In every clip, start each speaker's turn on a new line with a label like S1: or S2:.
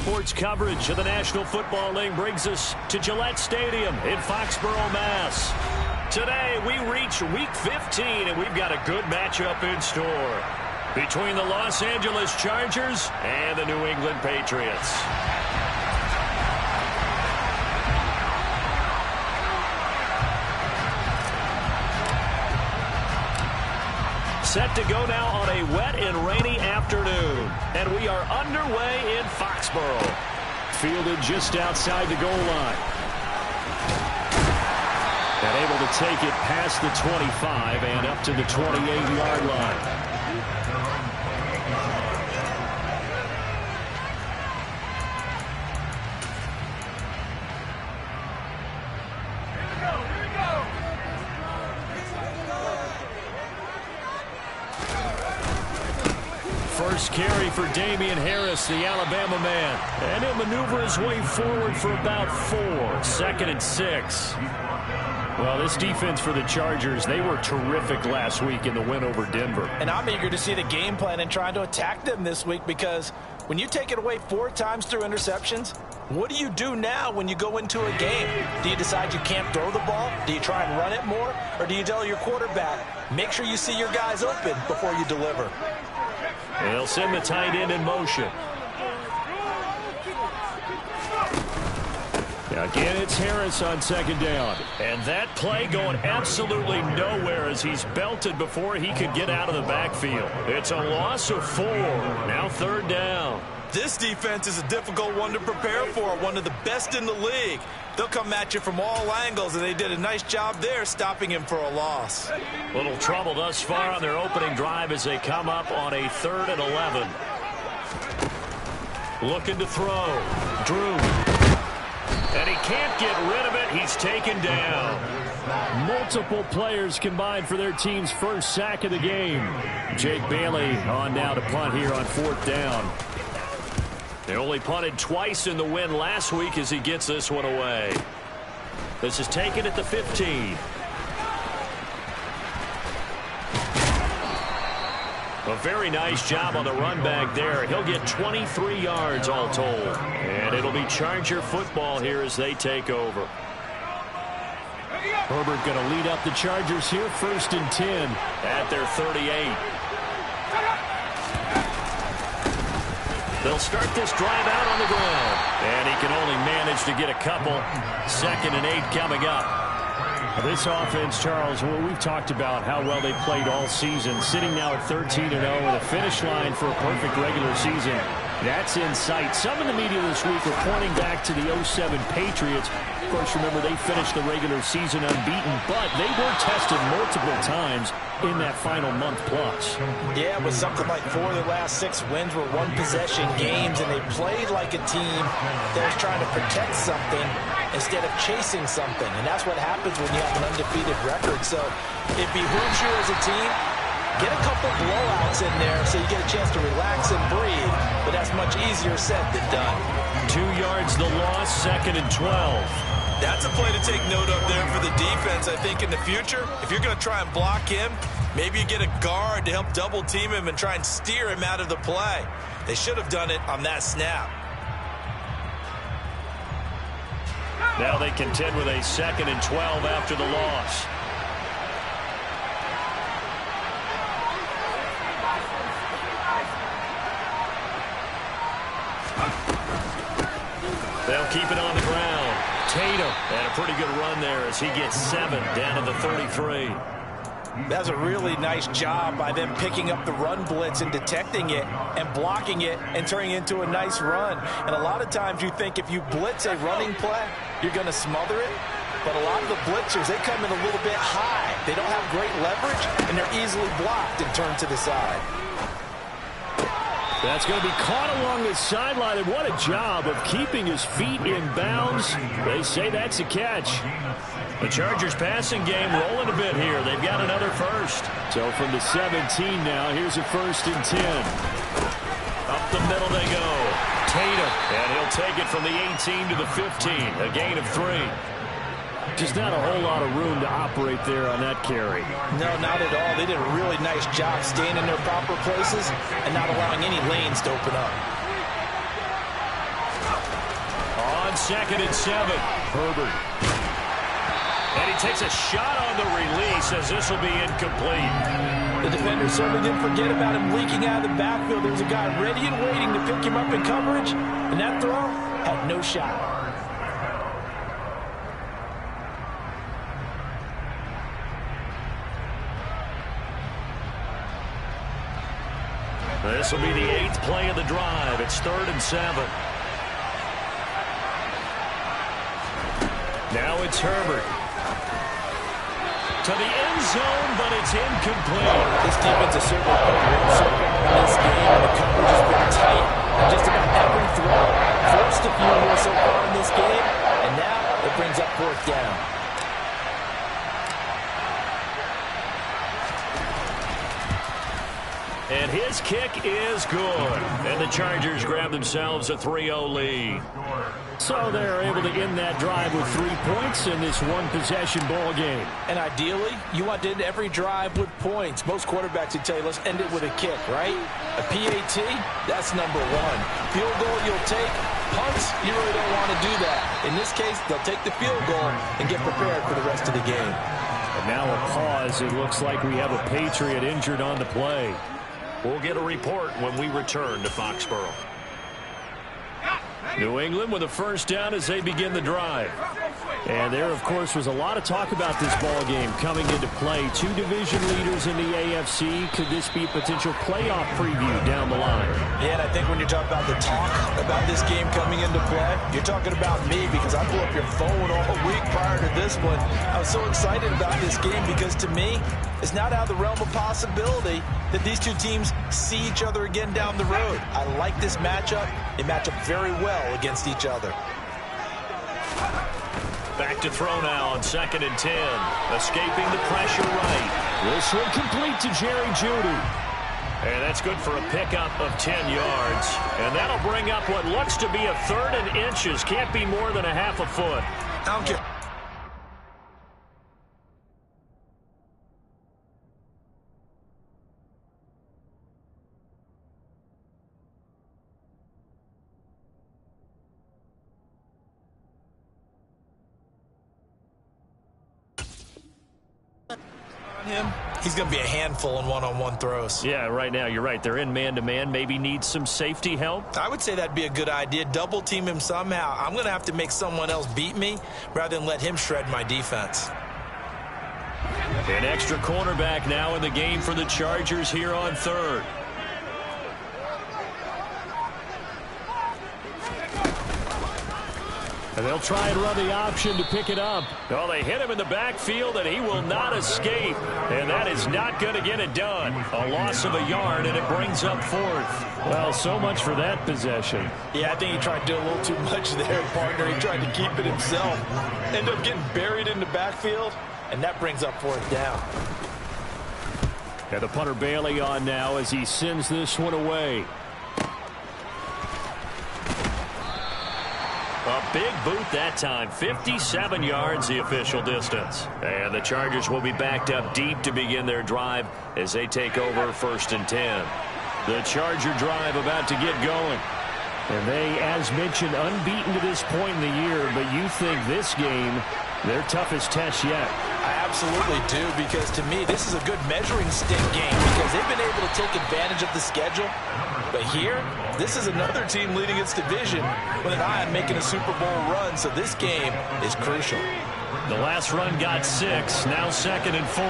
S1: Sports coverage of the National Football League brings us to Gillette Stadium in Foxborough, Mass. Today, we reach Week 15, and we've got a good matchup in store between the Los Angeles Chargers and the New England Patriots. Set to go now on a wet and rainy afternoon. And we are underway in Foxborough. Fielded just outside the goal line. And able to take it past the 25 and up to the 28-yard line. First carry for Damian Harris, the Alabama man. And he'll maneuver his way forward for about 4. 2nd and 6. Well, this defense for the Chargers, they were terrific last week in the win over Denver.
S2: And I'm eager to see the game plan and trying to attack them this week, because when you take it away 4 times through interceptions, what do you do now when you go into a game? Do you decide you can't throw the ball? Do you try and run it more? Or do you tell your quarterback, make sure you see your guys open before you deliver?
S1: They'll send the tight end in motion. Again, it's Harris on 2nd down. And that play going absolutely nowhere as he's belted before he could get out of the backfield. It's a loss of 4. Now 3rd down.
S2: This defense is a difficult one to prepare for, one of the best in the league. They'll come at you from all angles, and they did a nice job there stopping him for a loss.
S1: Little trouble thus far on their opening drive as they come up on a 3rd and 11. Looking to throw. Drew. And he can't get rid of it. He's taken down. Multiple players combined for their team's first sack of the game. Jake Bailey on now to punt here on 4th down. They only punted twice in the win last week as he gets this one away. This is taken at the 15. A very nice job on the run back there. He'll get 23 yards all told. And it'll be Charger football here as they take over. Herbert going to lead up the Chargers here, 1st and 10 at their 38. They'll start this drive out on the ground. And he can only manage to get a couple. 2nd and 8 coming up. This offense, Charles, well, we've talked about how well they played all season. Sitting now at 13-0 with a finish line for a perfect regular season. That's in sight. Some in the media this week are pointing back to the 07 Patriots. Of course, remember, they finished the regular season unbeaten, but they were tested multiple times in that final month plus.
S2: Yeah, with something like 4 of their last 6 wins were one-possession games, and they played like a team that was trying to protect something instead of chasing something. And that's what happens when you have an undefeated record. So it behooves you as a team, get a couple blowouts in there so you get a chance to relax and breathe. But that's much easier said than done.
S1: 2 yards the loss, 2nd and 12.
S2: That's a play to take note of there for the defense, I think, in the future. If you're going to try and block him, maybe you get a guard to help double team him and try and steer him out of the play. They should have done it on that snap.
S1: Now they contend with a 2nd and 12 after the loss. They'll keep it on the ground. Tatum had a pretty good run there as he gets 7 down to the 33.
S2: That's a really nice job by them picking up the run blitz and detecting it and blocking it and turning it into a nice run. And a lot of times you think if you blitz a running play, you're going to smother it. But a lot of the blitzers, they come in a little bit high. They don't have great leverage, and they're easily blocked and turned to the side.
S1: That's going to be caught along the sideline, and what a job of keeping his feet in bounds. They say that's a catch. The Chargers passing game rolling a bit here. They've got another first. So from the 17 now, here's a 1st and 10. Up the middle they go. Tatum, and he'll take it from the 18 to the 15, a gain of 3. Just not a whole lot of room to operate there on that carry.
S2: No, not at all. They did a really nice job staying in their proper places and not allowing any lanes to open up.
S1: on 2nd and 7. Herbert. And he takes a shot on the release as this will be incomplete.
S2: The defender certainly didn't forget about him leaking out of the backfield. There was a guy ready and waiting to pick him up in coverage, and that throw had no shot.
S1: This will be the 8th play of the drive. It's 3rd and 7. Now it's Herbert. To the end zone, but it's incomplete.
S2: This defense has certainly put a real circle in this game, and the coverage has been tight on just about every throw. Forced a few more so far in this game, and now it brings up 4th down.
S1: And his kick is good. And the Chargers grab themselves a 3-0 lead. So they're able to end that drive with 3 points in this one-possession ball game.
S2: And ideally, you want to end every drive with points. Most quarterbacks would tell you, let's end it with a kick, right? A PAT, that's number 1. Field goal you'll take. Punts, you really don't want to do that. In this case, they'll take the field goal and get prepared for the rest of the game.
S1: And now a pause. It looks like we have a Patriot injured on the play. We'll get a report when we return to Foxborough. New England with a 1st down as they begin the drive. And there, of course, was a lot of talk about this ball game coming into play. 2 division leaders in the AFC. Could this be a potential playoff preview down the line?
S2: Yeah, and I think when you're talking about the talk about this game coming into play, you're talking about me because I blew up your phone all week prior to this one. I was so excited about this game because, to me, it's not out of the realm of possibility that these 2 teams see each other again down the road. I like this matchup. They match up very well against each other.
S1: Back to throw now on 2nd and 10. Escaping the pressure right. This one complete to Jerry Jeudy. And that's good for a pickup of 10 yards. And that'll bring up what looks to be a 3rd and inches. Can't be more than a half a foot.
S2: I don't care. He's going to be a handful in one-on-one throws.
S1: Yeah, right now, you're right. They're in man-to-man. Maybe needs some safety help.
S2: I would say that'd be a good idea. Double team him somehow. I'm going to have to make someone else beat me rather than let him shred my defense.
S1: An extra cornerback now in the game for the Chargers here on 3rd. And they'll try and run the option to pick it up. Oh, they hit him in the backfield, and he will not escape. And that is not going to get it done. A loss of a yard, and it brings up 4th. Well, so much for that possession.
S2: Yeah, I think he tried to do a little too much there, partner. He tried to keep it himself. Ended up getting buried in the backfield, and that brings up 4th down.
S1: And the punter Bailey on now as he sends this one away. A big boot that time. 57 yards the official distance. And the Chargers will be backed up deep to begin their drive as they take over 1st and 10. The Charger drive about to get going. And they, as mentioned, unbeaten to this point in the year, but you think this game, their toughest test yet.
S2: I absolutely do, because to me, this is a good measuring stick game because they've been able to take advantage of the schedule. But here, this is another team leading its division with an eye on making a Super Bowl run, so this game is crucial.
S1: The last run got 6, now 2nd and 4.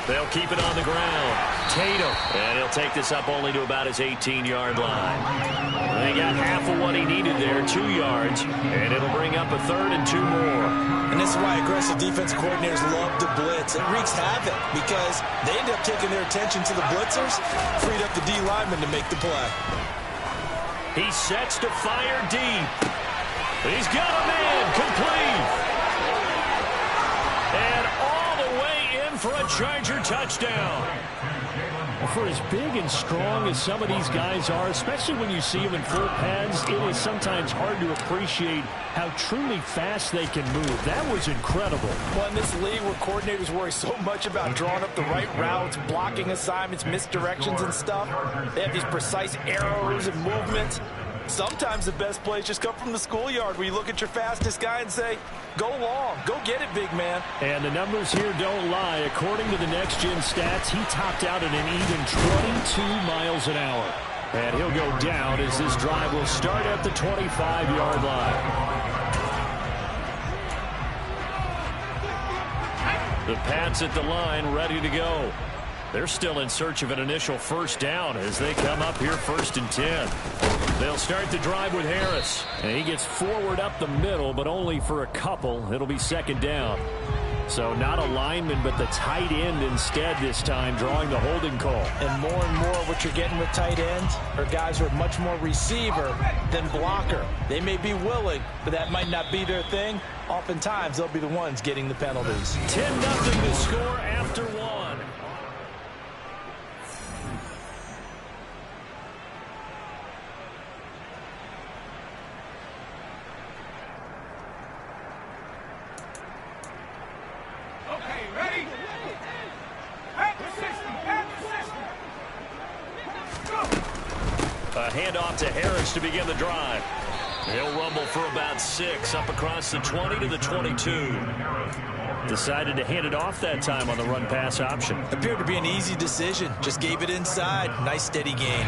S1: They'll keep it on the ground. Tatum. And he'll take this up only to about his 18-yard line. They got half of what he needed there, 2 yards. And it'll bring up a 3rd and 2 more.
S2: And this is why aggressive defense coordinators love to blitz. It wreaks havoc because they end up taking their attention to the blitzers, freed up the D lineman to make the play.
S1: He sets to fire deep. He's got a man complete. And all the way in for a Charger touchdown. For as big and strong as some of these guys are, especially when you see them in full pads, it is sometimes hard to appreciate how truly fast they can move. That was incredible.
S2: Well, in this league where coordinators worry so much about drawing up the right routes, blocking assignments, misdirections and stuff, they have these precise arrows and movements. Sometimes the best plays just come from the schoolyard where you look at your fastest guy and say, go long, go get it, big man.
S1: And the numbers here don't lie. According to the next-gen stats, he topped out at an even 22 miles an hour. And he'll go down as this drive will start at the 25-yard line. The Pats at the line, ready to go. They're still in search of an initial first down as they come up here 1st and 10. They'll start the drive with Harris. And he gets forward up the middle, but only for a couple. It'll be 2nd down. So not a lineman, but the tight end instead this time, drawing the holding call.
S2: And more what you're getting with tight ends are guys who are much more receiver than blocker. They may be willing, but that might not be their thing. Oftentimes, they'll be the ones getting the penalties.
S1: 10-0 to score after 1. A handoff to Harris to begin the drive. He'll rumble for about 6 up across the 20 to the 22. Decided to hand it off that time on the run-pass option.
S2: Appeared to be an easy decision. Just gave it inside. Nice steady gain.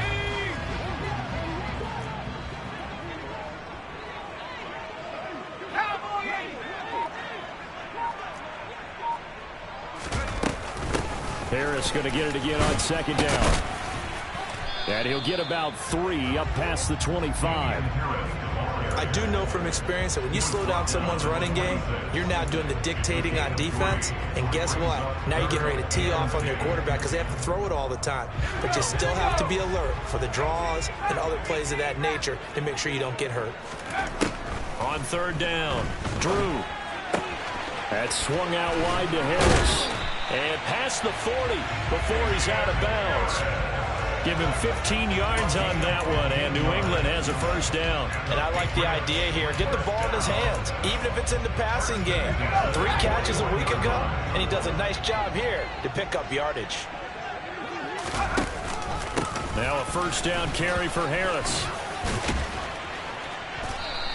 S1: Harris going to get it again on 2nd down. And he'll get about 3 up past the 25.
S2: I do know from experience that when you slow down someone's running game, you're now doing the dictating on defense. And guess what? Now you're getting ready to tee off on their quarterback because they have to throw it all the time. But you still have to be alert for the draws and other plays of that nature to make sure you don't get hurt.
S1: On 3rd down, Drew. That's swung out wide to Harris. And past the 40 before he's out of bounds. Give him 15 yards on that one, and New England has a 1st down.
S2: And I like the idea here. Get the ball in his hands, even if it's in the passing game. 3 catches a week ago, and he does a nice job here to pick up yardage.
S1: Now a 1st down carry for Harris.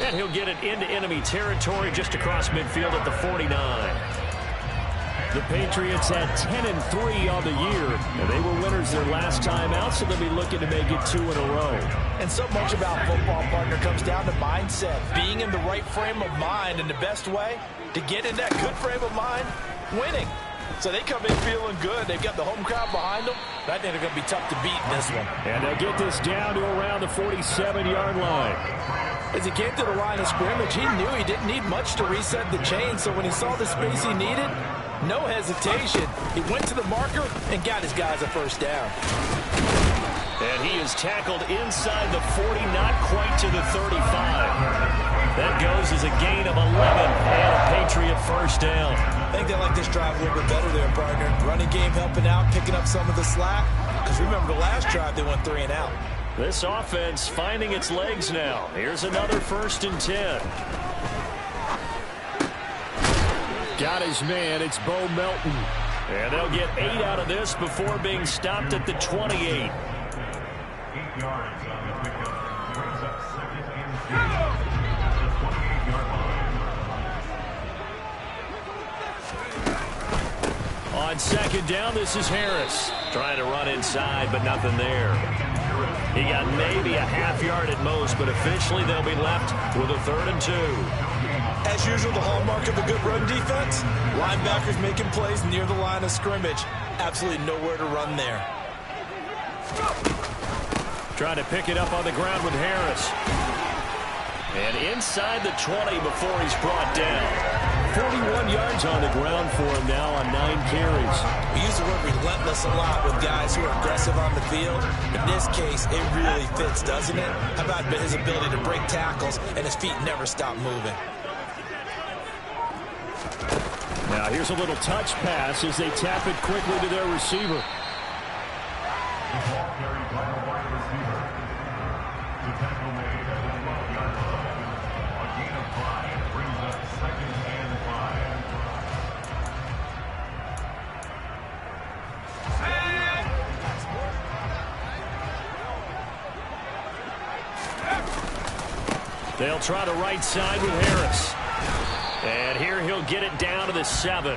S1: And he'll get it into enemy territory just across midfield at the 49. The Patriots had 10-3 on the year, and they were winners their last time out, so they'll be looking to make it 2 in a row.
S2: And so much about football, partner, comes down to mindset. Being in the right frame of mind, and the best way to get in that good frame of mind, winning. So they come in feeling good. They've got the home crowd behind them. I think they're going to be tough to beat in this one.
S1: And they'll get this down to around the 47-yard line.
S2: As he came to the line of scrimmage, he knew he didn't need much to reset the chain, so when he saw the space he needed, no hesitation. He went to the marker and got his guys a 1st down.
S1: And he is tackled inside the 40, not quite to the 35. That goes as a gain of 11 and a Patriot 1st down.
S2: I think they like this drive a little bit better there, partner. Running game helping out, picking up some of the slack. Because remember the last drive, they went 3 and out.
S1: This offense finding its legs now. Here's another 1st and 10. Got his man. It's Bo Melton. And they'll get 8 out of this before being stopped at the 28.
S3: 8 yards on the pickup. Brings up 2nd and 10 at the 28-yard line.
S1: On 2nd down, this is Harris. Trying to run inside, but nothing there. He got maybe a half yard at most, but officially they'll be left with a 3rd and 2.
S2: As usual, the hallmark of a good run defense, linebackers making plays near the line of scrimmage. Absolutely nowhere to run there.
S1: Trying to pick it up on the ground with Harris. And inside the 20 before he's brought down. 41 yards on the ground for him now on 9 carries.
S2: We use the word relentless a lot with guys who are aggressive on the field. In this case, it really fits, doesn't it? How about his ability to break tackles and his feet never stop moving?
S1: Now here's a little touch pass as they tap it quickly to their receiver. They'll try the right side with Harris. And here he'll get it down to the 7.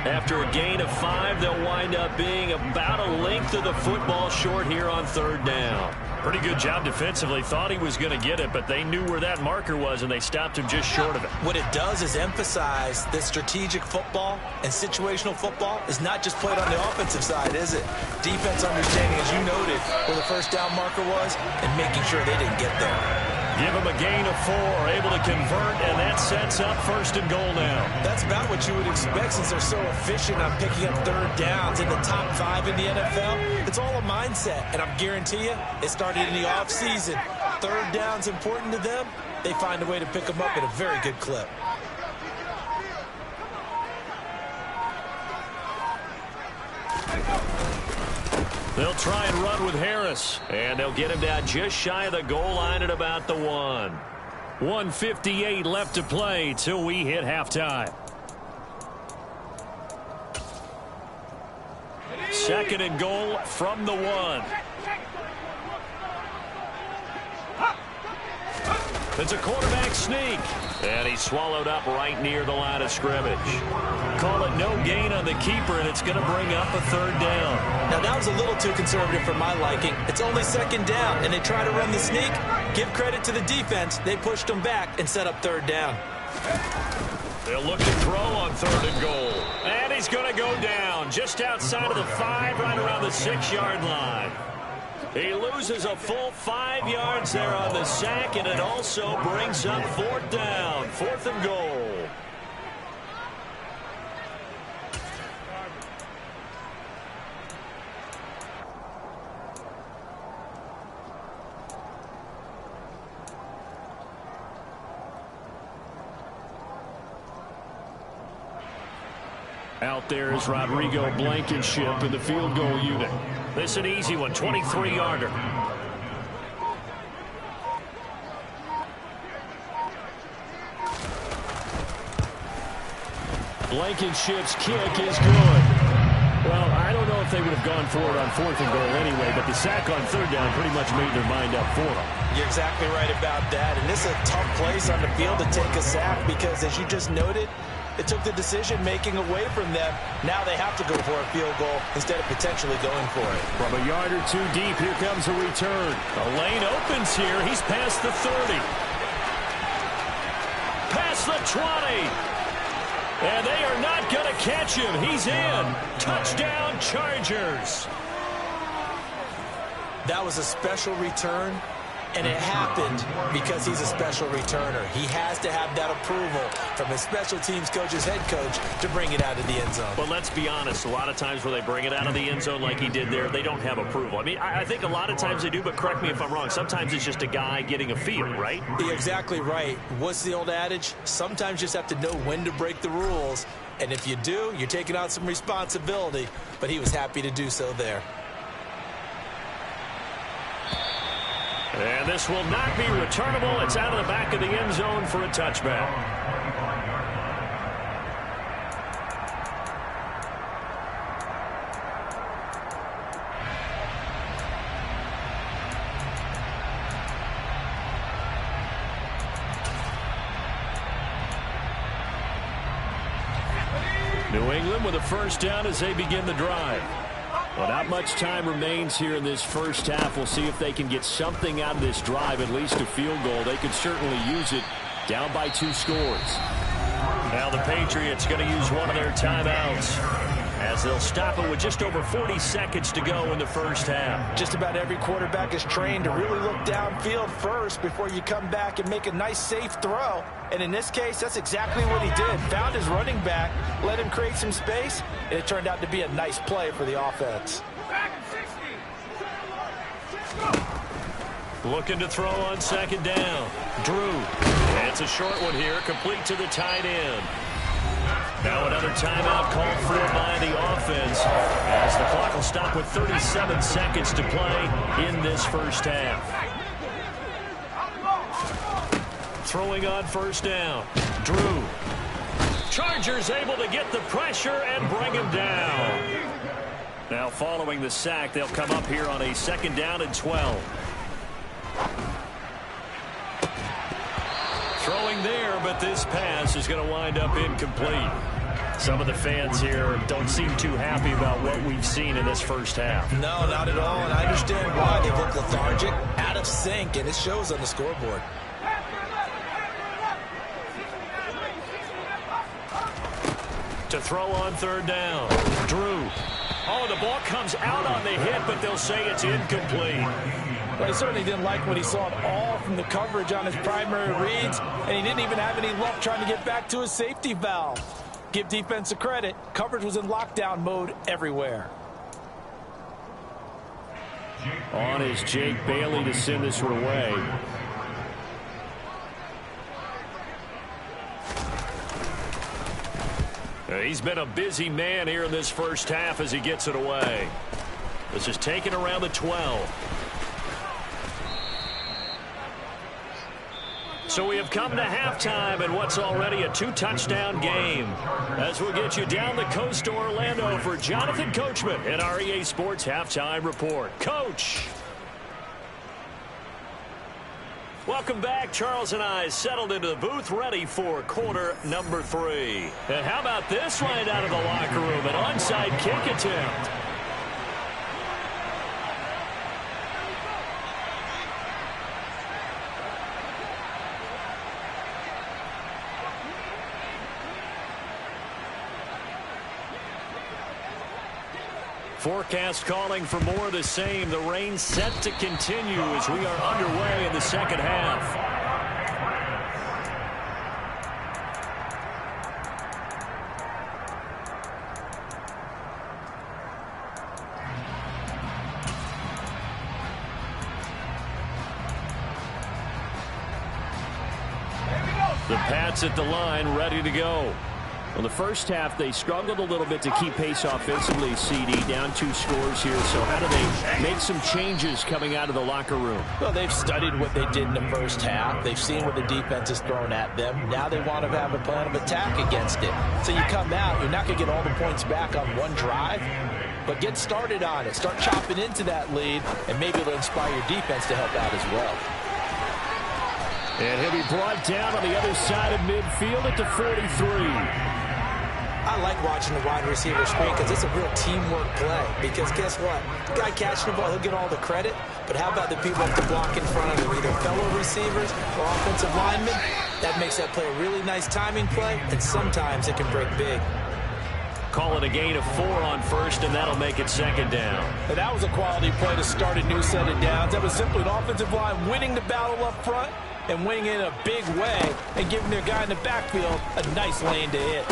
S1: After a gain of 5, they'll wind up being about a length of the football short here on 3rd down. Pretty good job defensively. Thought he was going to get it, but they knew where that marker was, and they stopped him just short of it.
S2: What it does is emphasize that strategic football and situational football is not just played on the offensive side, is it? Defense understanding, as you noted, where the first down marker was and making sure they didn't get there.
S1: Give him a gain of 4, able to convert, and that sets up 1st and goal now.
S2: That's about what you would expect since they're so efficient on picking up 3rd downs in the top 5 in the NFL. It's all a mindset, and I guarantee you, it started in the offseason. 3rd down's important to them. They find a way to pick them up at a very good clip.
S1: They'll try and run with Harris, and they'll get him down just shy of the goal line at about the 1. 1:58 left to play till we hit halftime. 2nd and goal from the 1. It's a quarterback sneak, and he's swallowed up right near the line of scrimmage. Call it no gain on the keeper, and it's going to bring up a 3rd down.
S2: Now, that was a little too conservative for my liking. It's only 2nd down, and they try to run the sneak. Give credit to the defense. They pushed them back and set up 3rd down.
S1: They'll look to throw on 3rd and goal. And he's going to go down just outside of the 5, right around the 6-yard line. He loses a full 5 yards there on the sack, and it also brings up 4th down, 4th and goal. Out there is Rodrigo Blankenship in the field goal unit. This is an easy one, 23-yarder. Blankenship's kick is good. Well, I don't know if they would have gone for it on 4th and goal anyway, but the sack on 3rd down pretty much made their mind up for them.
S2: You're exactly right about that, and this is a tough place on the field to take a sack because, as you just noted, it took the decision-making away from them. Now they have to go for a field goal instead of potentially going for it.
S1: From a yard or 2 deep, here comes a return. A lane opens here. He's past the 30. Past the 20. And they are not going to catch him. He's in. Touchdown, Chargers.
S2: That was a special return. And it happened because he's a special returner. He has to have that approval from his special teams coach's head coach to bring it out of the end zone.
S1: But let's be honest, a lot of times when they bring it out of the end zone like he did there, they don't have approval. I mean, I think a lot of times they do, but correct me if I'm wrong. Sometimes it's just a guy getting a feel, right?
S2: You're exactly right. What's the old adage? Sometimes you just have to know when to break the rules. And if you do, you're taking on some responsibility. But he was happy to do so there.
S1: And this will not be returnable. It's out of the back of the end zone for a touchback. New England with a 1st down as they begin the drive. Well, not much time remains here in this first half. We'll see if they can get something out of this drive, at least a field goal. They could certainly use it down by 2 scores. Now the Patriots going to use one of their timeouts as they'll stop it with just over 40 seconds to go in the first half.
S2: Just about every quarterback is trained to really look downfield first before you come back and make a nice, safe throw. And in this case, that's exactly what he did. Found his running back, let him create some space, and it turned out to be a nice play for the offense.
S1: Looking to throw on 2nd down. Drew. And it's a short one here, complete to the tight end. Now another timeout called for by the offense as the clock will stop with 37 seconds to play in this first half. Throwing on 1st down. Drew. Chargers able to get the pressure and bring him down. Now following the sack, they'll come up here on a 2nd down and 12. there, but this pass is going to wind up incomplete. Some of the fans here don't seem too happy about what we've seen in this first half.
S2: No, not at all, and I understand why. They look lethargic, out of sync, and it shows on the scoreboard.
S1: To throw on third down. Drew. Oh, the ball comes out on the hit, but they'll say it's incomplete.
S2: Well, he certainly didn't like what he saw at all from the coverage on his primary reads, and he didn't even have any luck trying to get back to his safety valve. Give defense a credit. Coverage was in lockdown mode everywhere.
S1: On is Jake Bailey to send this one away. He's been a busy man here in this first half as he gets it away. This is taken around the 12. So we have come to halftime in what's already a 2-touchdown game. As we'll get you down the coast to Orlando for Jonathan Coachman at our EA Sports Halftime Report. Coach! Welcome back. Charles and I settled into the booth ready for quarter number 3. And how about this right out of the locker room? An onside kick attempt. Forecast calling for more of the same. The rain set to continue as we are underway in the second half. The Pats at the line, ready to go. Well, the first half, they struggled a little bit to keep pace offensively, CD, down 2 scores here. So how do they make some changes coming out of the locker room?
S2: Well, they've studied what they did in the first half. They've seen what the defense has thrown at them. Now they want to have a plan of attack against it. So you come out, you're not going to get all the points back on one drive, but get started on it. Start chopping into that lead, and maybe it'll inspire your defense to help out as well.
S1: And he'll be brought down on the other side of midfield at the 43.
S2: I like watching the wide receiver screen because it's a real teamwork play. Because guess what? The guy catching the ball, he'll get all the credit. But how about the people at the block in front of him, either fellow receivers or offensive linemen? That makes that play a really nice timing play, and sometimes it can break big.
S1: Call it a gain of 4 on first, and that'll make it second down.
S2: And that was a quality play to start a new set of downs. That was simply an offensive line winning the battle up front and winning it in a big way and giving their guy in the backfield a nice lane to hit.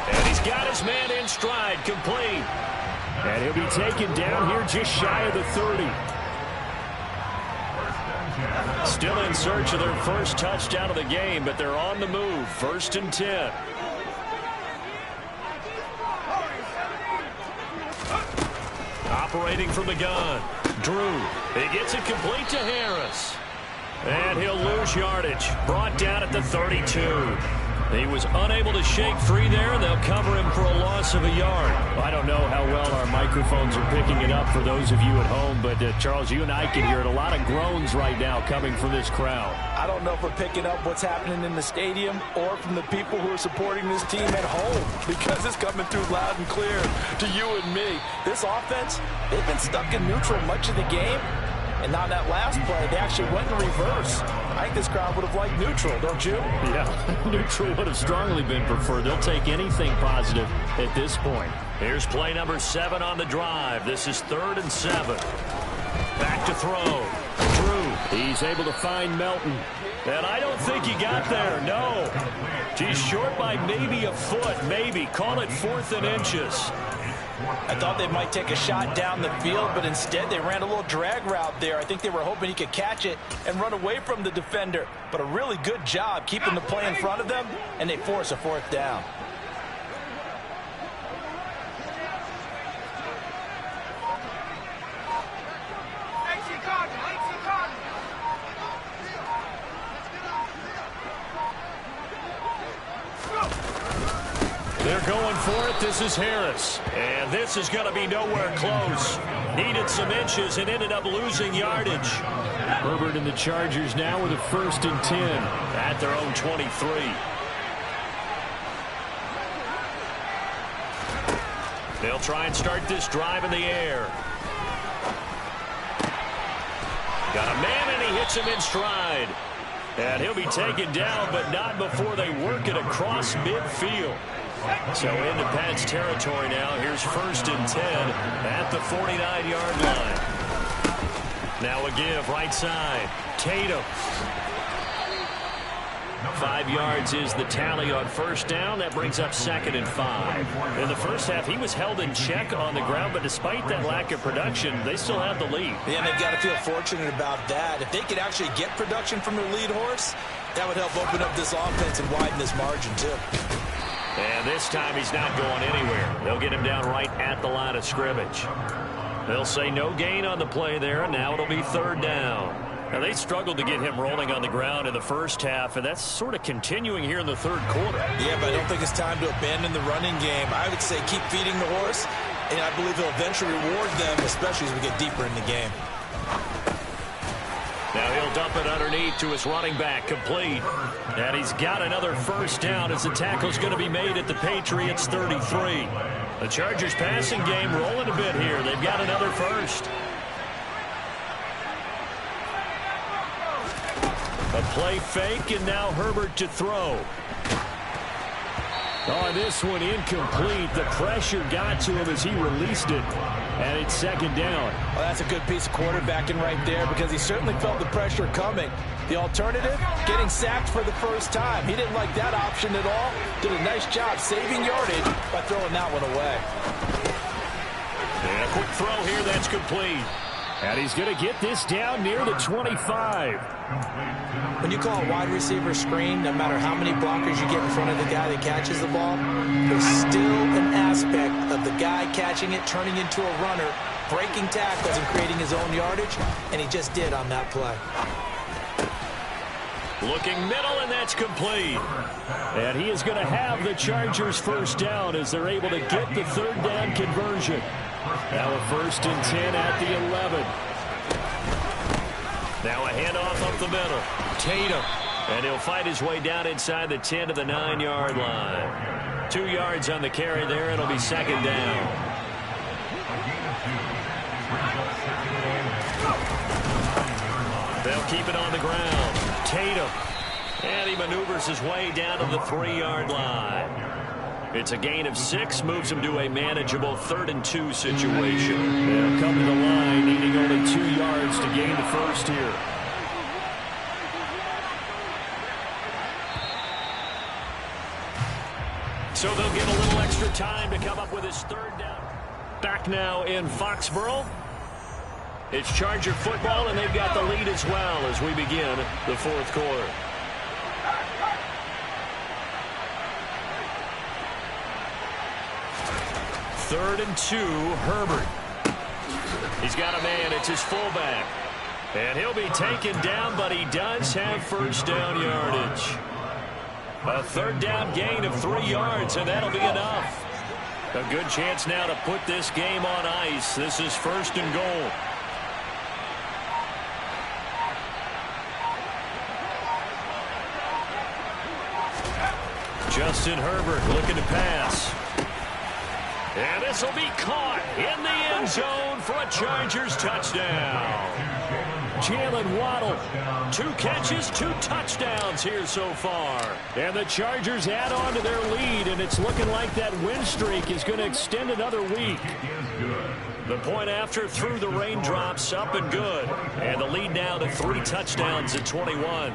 S1: And he's got his man in stride, complete. And he'll be taken down here just shy of the 30. Still in search of their first touchdown of the game, but they're on the move. 1st and 10. Operating from the gun. Drew. He gets it complete to Harris. And he'll lose yardage. Brought down at the 32. He was unable to shake free there. They'll cover him for a loss of a yard. I don't know how well our microphones are picking it up for those of you at home, but Charles, you and I can hear it. A lot of groans right now coming from this crowd.
S2: I don't know if we're picking up what's happening in the stadium or from the people who are supporting this team at home, because it's coming through loud and clear to you and me. This offense, they've been stuck in neutral much of the game. And on that last play, they actually went in reverse. I think this crowd would have liked neutral, don't you?
S1: Yeah, neutral would have strongly been preferred. They'll take anything positive at this point. Here's play number 7 on the drive. This is 3rd and 7. Back to throw. Drew, he's able to find Melton. And I don't think he got there, no. He's short by maybe a foot, maybe. Call it 4th and inches.
S2: I thought they might take a shot down the field, but instead they ran a little drag route there. I think they were hoping he could catch it and run away from the defender. But a really good job keeping the play in front of them, and they force a 4th down.
S1: They're going for it. This is Harris. And this is going to be nowhere close. Needed some inches and ended up losing yardage. Herbert and the Chargers now with a 1st and 10 at their own 23. They'll try and start this drive in the air. Got a man, and he hits him in stride. And he'll be taken down, but not before they work it across midfield. So into Pat's territory now. Here's 1st and 10 at the 49-yard line. Now a give right side. Tatum. 5 yards is the tally on 1st down. That brings up 2nd and 5. In the first half, he was held in check on the ground, but despite that lack of production, they still have the lead.
S2: Yeah, and they've got to feel fortunate about that. If they could actually get production from their lead horse, that would help open up this offense and widen this margin, too.
S1: And this time he's not going anywhere. They'll get him down right at the line of scrimmage. They'll say no gain on the play there, and now it'll be 3rd down. Now, they struggled to get him rolling on the ground in the first half, and that's sort of continuing here in the 3rd quarter.
S2: Yeah, but I don't think it's time to abandon the running game. I would say keep feeding the horse, and I believe he'll eventually reward them, especially as we get deeper in the game.
S1: Now he'll dump it underneath to his running back, complete. And he's got another 1st down as the tackle's going to be made at the Patriots' 33. The Chargers passing game rolling a bit here. They've got another 1st. A play fake, and now Herbert to throw. Oh, this one incomplete. The pressure got to him as he released it. And it's 2nd down.
S2: Well, that's a good piece of quarterbacking right there because he certainly felt the pressure coming. The alternative, getting sacked for the 1st time. He didn't like that option at all. Did a nice job saving yardage by throwing that one away.
S1: And a quick throw here that's complete. And he's going to get this down near the 25.
S2: When you call a wide receiver screen, no matter how many blockers you get in front of the guy that catches the ball, there's still an aspect of the guy catching it, turning into a runner, breaking tackles and creating his own yardage, and he just did on that play.
S1: Looking middle, and that's complete. And he is going to have the Chargers 1st down as they're able to get the 3rd down conversion. Now a 1st and 10 at the 11. Now a handoff up the middle. Tatum. And he'll fight his way down inside the 10 to the 9-yard line. 2 yards on the carry there. It'll be 2nd down. They'll keep it on the ground. Tatum. And he maneuvers his way down to the 3-yard line. It's a gain of 6, moves him to a manageable 3rd and 2 situation. They'll come to the line, needing only 2 yards to gain the 1st here. So they'll get a little extra time to come up with his 3rd down. Back now in Foxborough. It's Charger football, and they've got the lead as well as we begin the 4th quarter. Third and 2, Herbert. He's got a man. It's his fullback. And he'll be taken down, but he does have 1st down yardage. A 3rd down gain of 3 yards, and that'll be enough. A good chance now to put this game on ice. This is 1st and goal. Justin Herbert looking to pass. And this will be caught in the end zone for a Chargers touchdown. Jalen Waddle, 2 catches, 2 touchdowns here so far. And the Chargers add on to their lead, and it's looking like that win streak is going to extend another week. The point after through the raindrops, up and good. And the lead now to 3 touchdowns at 21.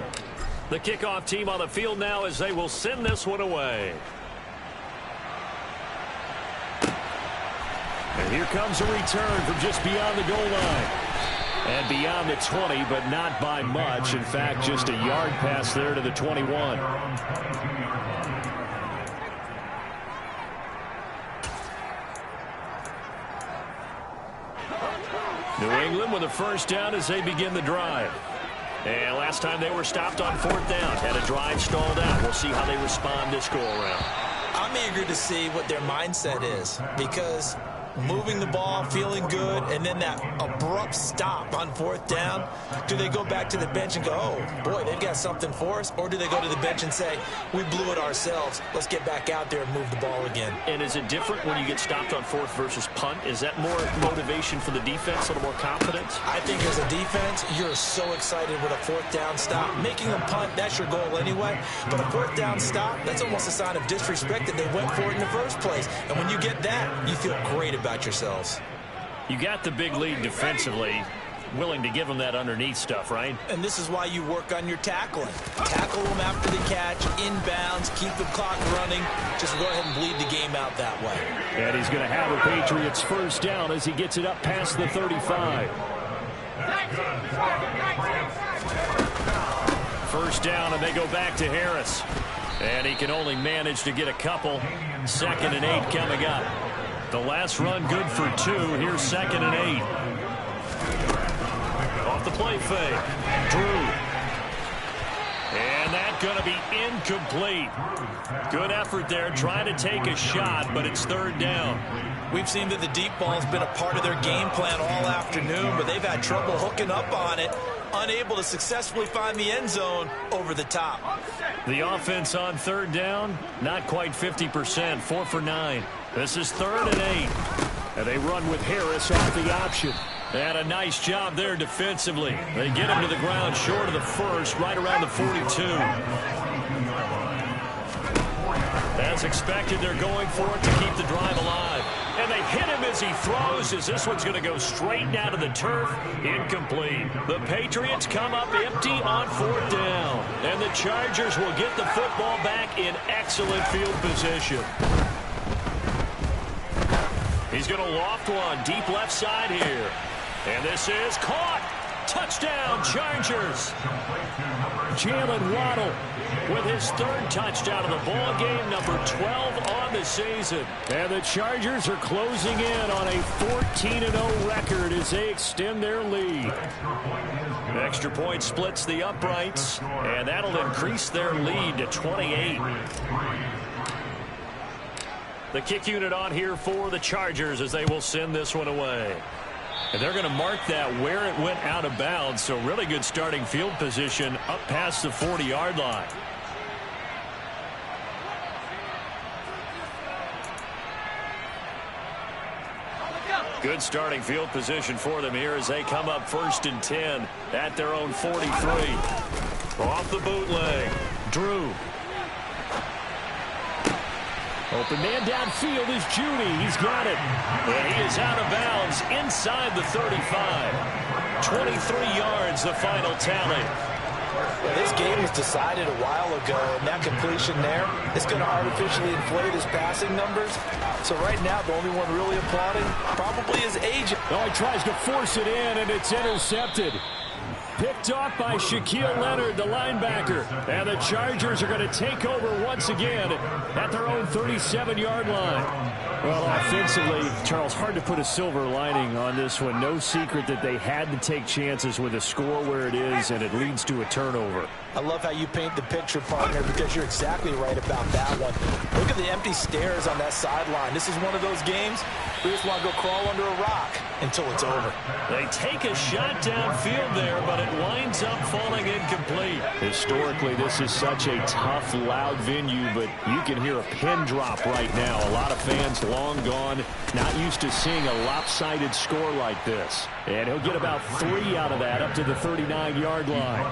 S1: The kickoff team on the field now as they will send this one away. And here comes a return from just beyond the goal line. And beyond the 20, but not by much. In fact, just a yard pass there to the 21. New England with a 1st down as they begin the drive. And last time they were stopped on 4th down. Had a drive stalled out. We'll see how they respond this go-around.
S2: I'm eager to see what their mindset is because moving the ball, feeling good, and then that abrupt stop on 4th down? Do they go back to the bench and go, oh, boy, they've got something for us? Or do they go to the bench and say, we blew it ourselves, let's get back out there and move the ball again?
S1: And is it different when you get stopped on 4th versus punt? Is that more motivation for the defense, a little more confidence?
S2: I think as a defense, you're so excited with a 4th down stop. Making a punt, that's your goal anyway. But a 4th down stop, that's almost a sign of disrespect that they went for it in the first place. And when you get that, you feel great about yourselves.
S1: You got the big lead defensively, willing to give them that underneath stuff, right?
S2: And this is why you work on your tackling. Tackle them after the catch, inbounds, keep the clock running. Just go ahead and bleed the game out that way.
S1: And he's going to have a Patriots first down as he gets it up past the 35. First down, and they go back to Harris. And he can only manage to get a couple. 2nd and 8 coming up. The last run good for 2. Here's 2nd and 8. Off the play fake. Drew. And that's going to be incomplete. Good effort there, trying to take a shot, but it's 3rd down.
S2: We've seen that the deep ball has been a part of their game plan all afternoon, but they've had trouble hooking up on it, unable to successfully find the end zone over the top.
S1: The offense on 3rd down, not quite 50%, 4 for 9. This is 3rd and 8. And they run with Harris off the option. And a nice job there defensively. They get him to the ground short of the first, right around the 42. As expected, they're going for it to keep the drive alive. And they hit him as he throws, as this one's going to go straight down to the turf. Incomplete. The Patriots come up empty on 4th down. And the Chargers will get the football back in excellent field position. He's going to loft one deep left side here. And this is caught. Touchdown, Chargers. Jalen Waddle with his 3rd touchdown of the ball game, number 12 on the season. And the Chargers are closing in on a 14-0 record as they extend their lead. Extra point splits the uprights, and that'll increase their lead to 28. The kick unit on here for the Chargers as they will send this one away. And they're going to mark that where it went out of bounds. So really good starting field position up past the 40-yard line. Good starting field position for them here as they come up 1st and 10 at their own 43. Off the bootleg. Drew. Open man downfield is Judy. He's got it. And he is out of bounds inside the 35. 23 yards, the final tally.
S2: Well, this game was decided a while ago, and that completion there is going to artificially inflate his passing numbers. So right now, the only one really applauding probably is agent.
S1: Oh, he tries to force it in, and it's intercepted. Picked off by Shaquille Leonard, the linebacker. And the Chargers are going to take over once again at their own 37-yard line. Well, offensively, Charles, hard to put a silver lining on this one. No secret that they had to take chances with a score where it is, and it leads to a turnover.
S2: I love how you paint the picture, partner, because you're exactly right about that one. Look at the empty stairs on that sideline. This is one of those games we just want to go crawl under a rock until it's over.
S1: They take a shot downfield there, but it winds up falling incomplete. Historically, this is such a tough, loud venue, but you can hear a pin drop right now. A lot of fans long gone, not used to seeing a lopsided score like this. And he'll get about 3 out of that up to the 39-yard line.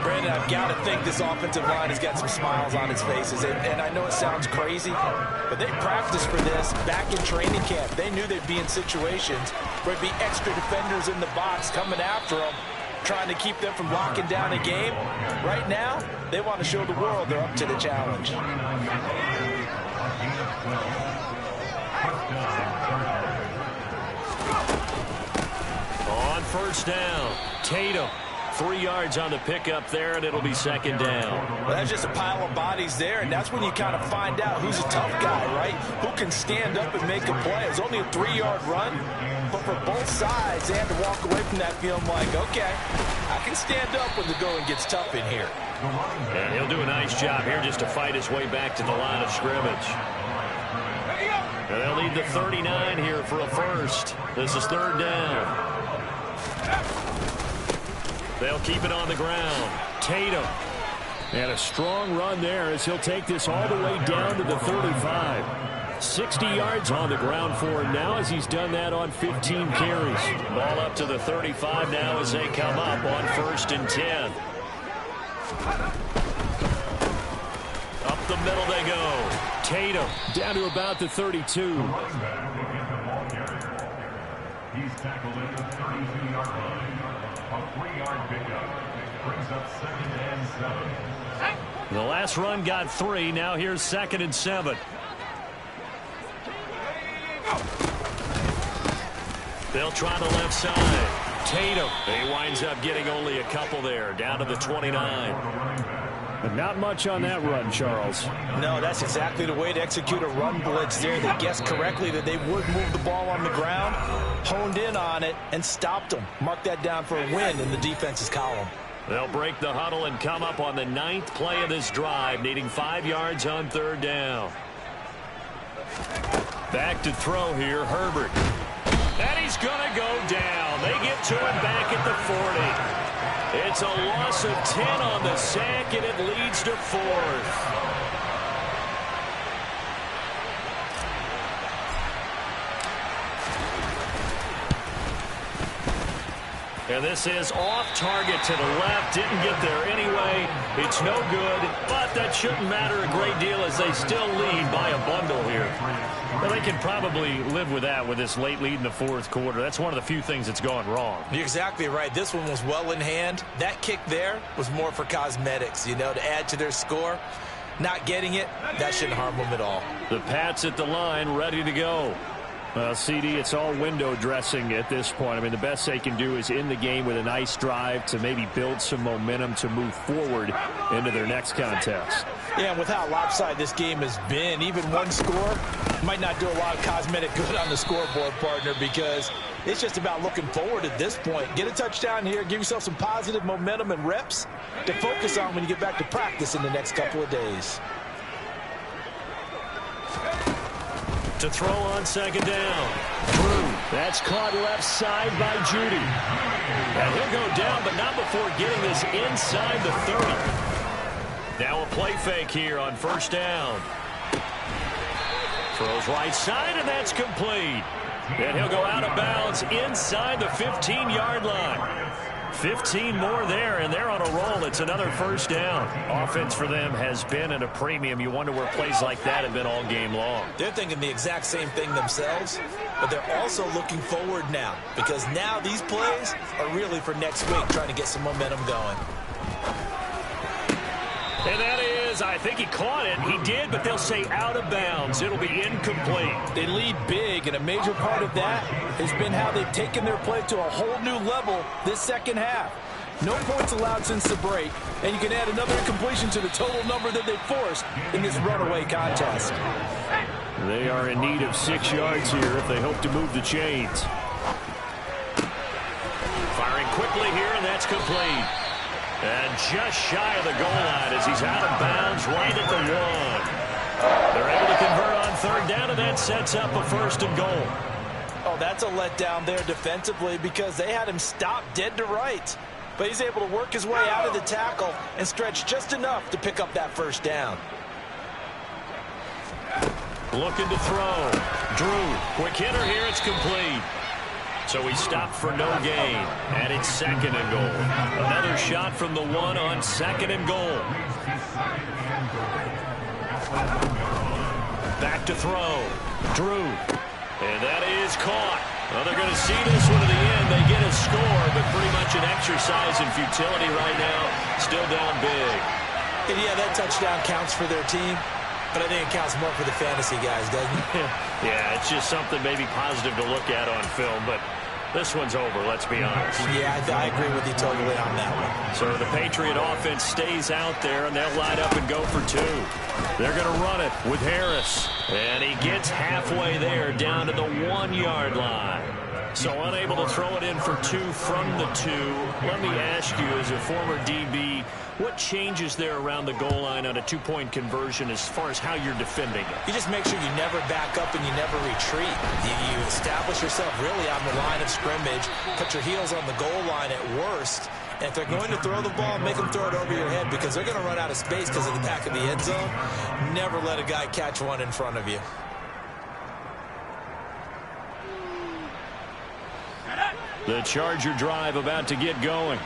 S2: Brandon, I've got to think this offensive line has got some smiles on its faces. And I know it sounds crazy, but they practiced for this back in training camp. They knew they'd be in situations where there'd be extra defenders in the box coming after them, trying to keep them from locking down a game. Right now, they want to show the world they're up to the challenge.
S1: On first down, Tatum. 3 yards on the pickup there, and it'll be 2nd down.
S2: Well, that's just a pile of bodies there, and that's when you kind of find out who's a tough guy, right? Who can stand up and make a play. It's only a 3-yard run, but for both sides, they had to walk away from that feeling like, okay, I can stand up when the going gets tough in here.
S1: And he'll do a nice job here just to fight his way back to the line of scrimmage. And they'll need the 39 here for a first. This is third down. They'll keep it on the ground. Tatum. And a strong run there as he'll take this all the way down to the 35. 60 yards on the ground for him now as he's done that on 15 carries. Ball up to the 35 now as they come up on 1st and 10. Up the middle they go. Tatum down to about the 32.
S3: He's tackled at the 32-yard line. A 3-yard pickup. Brings up 2nd and 7.
S1: The last run got 3. Now here's 2nd and 7. They'll try the left side. Tatum. He winds up getting only a couple there. Down to the 29.
S4: But not much on that run, Charles.
S2: No, that's exactly the way to execute a run blitz there. They guessed correctly that they would move the ball on the ground, honed in on it, and stopped them. Mark that down for a win in the defense's column.
S1: They'll break the huddle and come up on the 9th play of this drive, needing 5 yards on 3rd down. Back to throw here, Herbert. And he's going to go down. They get to him back at the 40. It's a loss of 10 on the sack, and it leads to 4th. And this is off target to the left. Didn't get there anyway. It's no good, but that shouldn't matter a great deal as they still lead by a bundle here. Well, they can probably live with that with this late lead in the 4th quarter. That's one of the few things that's gone wrong.
S2: You're exactly right. This one was well in hand. That kick there was more for cosmetics, you know, to add to their score. Not getting it, that shouldn't harm them at all.
S1: The Pats at the line, ready to go.
S4: Well, CD, it's all window dressing at this point. I mean, the best they can do is in the game with a nice drive to maybe build some momentum to move forward into their next contest.
S2: Yeah, and with how lopsided this game has been, even one score might not do a lot of cosmetic good on the scoreboard, partner, because it's just about looking forward at this point. Get a touchdown here, give yourself some positive momentum and reps to focus on when you get back to practice in the next couple of days.
S1: To throw on 2nd down. Drew. That's caught left side by Judy. And he'll go down, but not before getting this inside the 30. Now a play fake here on 1st down. Throws right side, and that's complete. And he'll go out of bounds inside the 15-yard line. 15 more there, and they're on a roll. It's another 1st down. Offense for them has been at a premium. You wonder where plays like that have been all game long.
S2: They're thinking the exact same thing themselves, but they're also looking forward now, because now these plays are really for next week, trying to get some momentum going.
S1: And that is, I think he caught it. He did, but they'll say out of bounds. It'll be incomplete.
S2: They lead big, and a major part of that has been how they've taken their play to a whole new level this second half. No points allowed since the break, and you can add another incompletion to the total number that they forced in this runaway contest.
S4: They are in need of 6 yards here if they hope to move the chains.
S1: Firing quickly here, and that's complete. And just shy of the goal line as he's out of bounds right at the 1. They're able to convert on 3rd down, and that sets up a 1st and goal.
S2: Oh, that's a letdown there defensively because they had him stopped dead to rights. But he's able to work his way out of the tackle and stretch just enough to pick up that 1st down.
S1: Looking to throw. Drew, quick hitter here, it's complete. So he stopped for no gain, and it's 2nd and goal. Another shot from the 1 on 2nd and goal. Back to throw. Drew. And that is caught. Well, they're going to see this one to the end. They get a score, but pretty much an exercise in futility right now. Still down big.
S2: And yeah, that touchdown counts for their team, but I think it counts more for the fantasy guys, doesn't it?
S1: Yeah, it's just something maybe positive to look at on film, but This one's over, let's be honest.
S2: Yeah, I agree with you totally on that one.
S1: So the Patriot offense stays out there, and they'll line up and go for two. They're going to run it with Harris. And he gets halfway there down to the 1-yard line. So unable to throw it in for two from the 2. Let me ask you, as a former DB, what changes there around the goal line on a 2-point conversion as far as how you're defending it?
S2: You just make sure you never back up and you never retreat. You establish yourself really on the line of scrimmage, put your heels on the goal line at worst, and if they're going to throw the ball, make them throw it over your head because they're going to run out of space because of the back of the end zone. Never let a guy catch one in front of you.
S1: The Charger drive about to get going.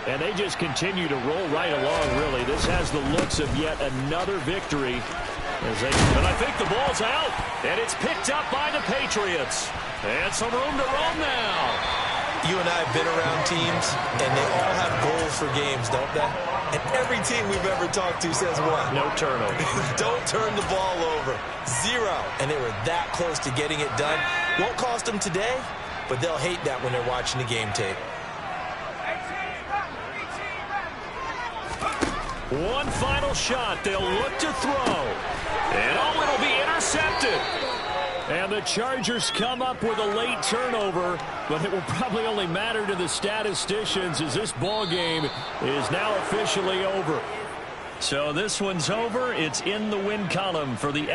S1: And they just continue to roll right along, really. This has the looks of yet another victory. And I think the ball's out. And it's picked up by the Patriots. And some room to roam now.
S2: You and I have been around teams, and they all have goals for games, don't they? And every team we've ever talked to says what?
S1: No turnover.
S2: Don't turn the ball over. 0. And they were that close to getting it done. Won't cost them today, but they'll hate that when they're watching the game tape.
S1: One final shot. They'll look to throw. And it'll be intercepted. And the Chargers come up with a late turnover, but it will probably only matter to the statisticians as this ball game is now officially over. So this one's over. It's in the win column for the